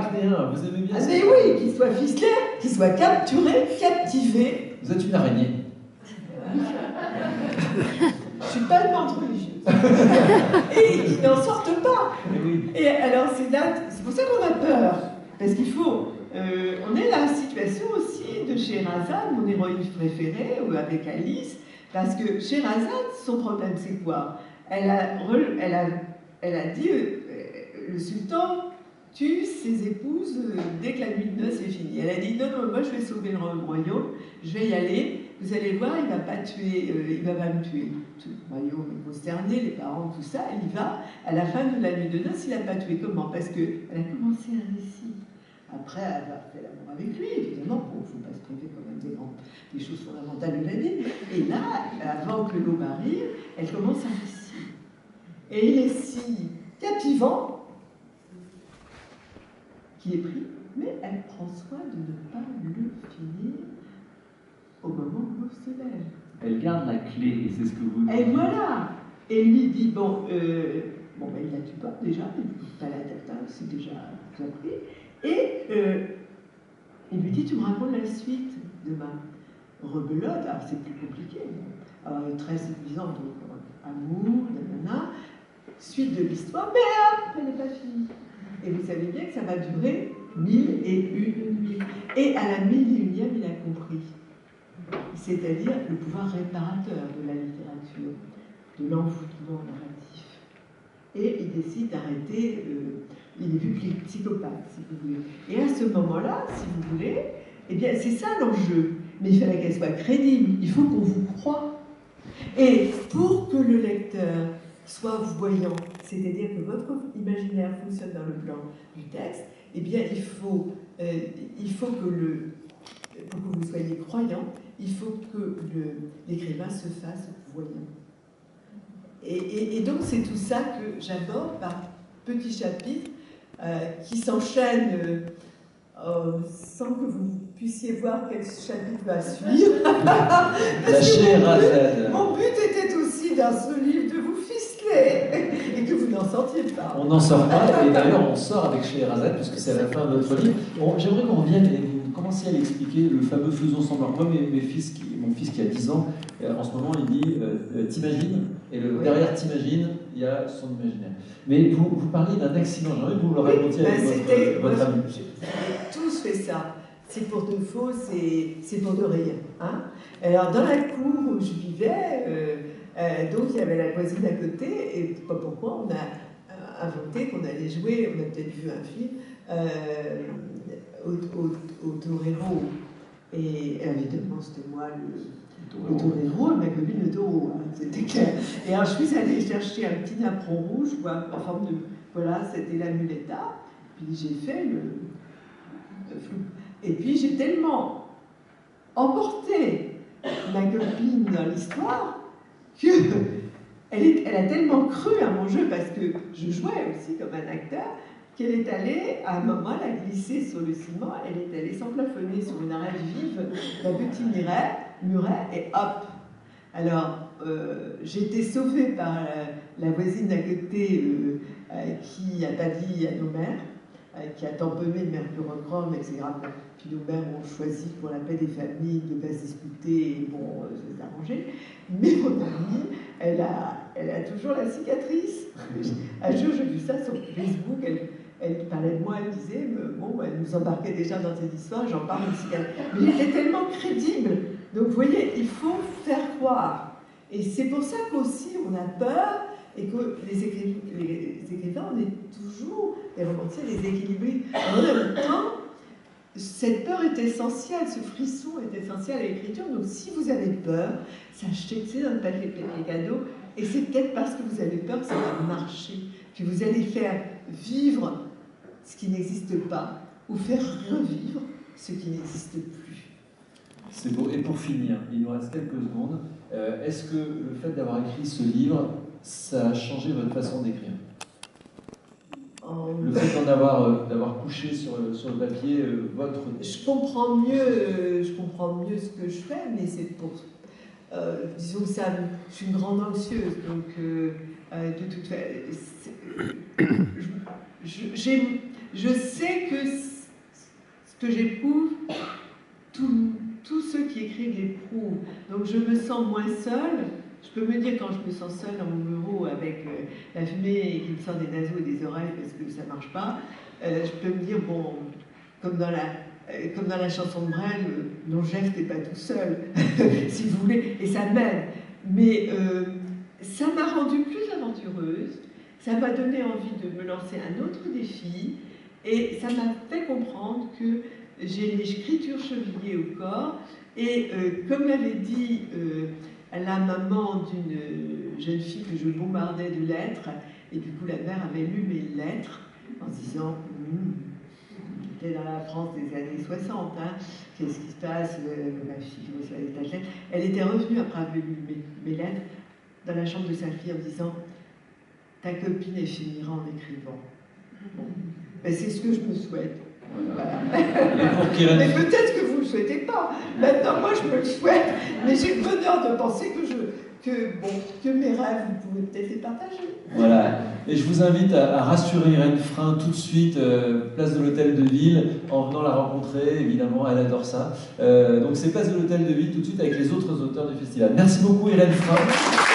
arachnéen, vous aimez bien ça? Mais oui, qu'il soit ficelé, qu'il soit capturé, captivé. Vous êtes une araignée. Je suis pas une menthe religieuse. Et ils n'en sortent pas. Oui. Et alors, c'est pour ça qu'on a peur. Parce qu'il faut. On est dans la situation aussi de Scheherazade, mon héroïne préférée, ou avec Alice. Parce que Scheherazade, son problème, c'est quoi? Elle a dit le sultan tue ses épouses dès que la nuit de noces est finie. Elle a dit non, non, moi je vais sauver le royaume, je vais y aller. Vous allez voir, il va pas tuer, il va pas me tuer. Tout le royaume est consterné, les parents, tout ça. Elle y va. À la fin de la nuit de noces, il n'a pas tué. Comment? Parce qu'elle a commencé un récit. Après avoir fait l'amour avec lui, évidemment, il ne faut pas se priver quand même des choses fondamentales de la vie. Et là, avant que l'aube arrive, elle commence un récit. Et il est si captivant qu'il est pris, mais elle prend soin de ne pas le finir au moment où l'eau se lève. Elle garde la clé, et c'est ce que vous dites. Et voilà. Et lui dit, bon, ben, il ne la tue pas déjà, il ne pas la tête, c'est déjà tout appris. Et il lui dit, tu me racontes la suite de ma rebelote. Alors c'est plus compliqué. Alors, très séduisant, donc amour, nanana, suite de l'histoire, mais hop, elle n'est pas finie. Et vous savez bien que ça va durer 1001 nuits. Et à la 1001e, il a compris. C'est-à-dire le pouvoir réparateur de la littérature, de l'envoûtement narratif. Et il décide d'arrêter, il est vu qu'il est psychopathe, si vous voulez. Et à ce moment-là, si vous voulez, eh bien c'est ça l'enjeu. Mais il fallait qu'elle soit crédible, il faut qu'on vous croie. Et pour que le lecteur soit voyant, c'est-à-dire que votre imaginaire fonctionne dans le plan du texte, eh bien il faut que pour que vous soyez croyant, il faut que l'écrivain se fasse voyant. Et donc c'est tout ça que j'aborde par petits chapitres qui s'enchaînent sans que vous puissiez voir quel chapitre va suivre. La Scheherazade. Mon but était aussi dans ce livre de vous ficeler et que vous n'en sortiez pas. On n'en sort pas, et d'ailleurs on sort avec Scheherazade, puisque c'est à la fin de notre livre. J'aimerais qu'on revienne et vous commenciez à l'expliquer, le fameux faisons semblant. Moi, mon fils qui a 10 ans, en ce moment, il dit t'imagines, et derrière t'imagines, il y a son imaginaire. Mais vous parliez d'un accident, j'aimerais que vous le racontiez avec votre ami. J'ai tous fait ça. C'est pour de faux, c'est pour de rien. Hein. Alors, dans la cour où je vivais, donc il y avait la voisine à côté, et pas pourquoi, on a inventé qu'on allait jouer, on a peut-être vu un film, au torero. Et évidemment, c'était moi le torero, ma copine le taureau, hein, c'était clair. Et alors, je suis allée chercher un petit napperon rouge, en forme de. Voilà, c'était la muleta. Puis j'ai fait le flou. Et puis j'ai tellement emporté ma copine dans l'histoire qu'elle a tellement cru à mon jeu, parce que je jouais aussi comme un acteur, qu'elle est allée, à un moment, elle a glissé sur le ciment, elle est allée s'emplafonner sur une arête vive d'un petit muret, et hop. Alors, j'ai été sauvée par la voisine d'à côté qui n'a pas dit à nos mères, qui a tamponné le mercurochrome, etc. Puis nos mères ont choisi pour la paix des familles de ne pas se disputer, et bon, ça s'est arrangé. Mais mon amie, elle a toujours la cicatrice. Un jour, j'ai vu ça sur Facebook, elle parlait de moi, elle disait, bon, elle nous embarquait déjà dans cette histoire, j'en parle de cicatrice. Mais j'étais tellement crédible. Donc vous voyez, il faut faire croire. Et c'est pour ça qu'aussi on a peur, et que les écrivains, on est toujours, les romanciers, les équilibrés. En même temps, cette peur est essentielle, ce frisson est essentiel à l'écriture. Donc si vous avez peur, sachez que c'est dans le papier cadeau, et c'est peut-être parce que vous avez peur que ça va marcher, que vous allez faire vivre ce qui n'existe pas, ou faire revivre ce qui n'existe plus. C'est beau. Et pour finir, il nous reste quelques secondes. Est-ce que le fait d'avoir écrit ce livre, ça a changé votre façon d'écrire? Le fait d'avoir couché sur le papier votre... Je comprends mieux ce que je fais, mais c'est pour... disons ça, je suis une grande anxieuse, donc de toute façon... je sais que ce que j'éprouve, tous ceux qui écrivent l'éprouvent. Donc je me sens moins seule. Je peux me dire quand je me sens seule dans mon bureau avec la fumée qui me sort des naseaux et des oreilles parce que ça marche pas, je peux me dire, bon, comme dans la chanson de Brel, non, Jeff, t'es pas tout seul, si vous voulez, et ça m'aide. Mais ça m'a rendue plus aventureuse, ça m'a donné envie de me lancer un autre défi, et ça m'a fait comprendre que j'ai l'écriture chevillée au corps, et comme l'avait dit la maman d'une jeune fille que je bombardais de lettres, et du coup la mère avait lu mes lettres en se disant j'étais dans la France des années 60, hein, qu'est-ce qui se passe, ma fille reçoit des tas de lettres. Elle était revenue après avoir lu mes lettres dans la chambre de sa fille en disant ta copine elle finira en écrivant. Bon. Ben, c'est ce que je me souhaite. Voilà. Mais peut-être que vous ne le souhaitez pas. Maintenant, moi, je me le souhaite. Mais j'ai le bonheur de penser que mes rêves, vous pouvez peut-être les partager. Voilà. Et je vous invite à rassurer Irène Frein tout de suite, place de l'Hôtel de Ville, en venant la rencontrer. Évidemment, elle adore ça. Donc, c'est place de l'Hôtel de Ville tout de suite avec les autres auteurs du festival. Merci beaucoup, Irène Frein.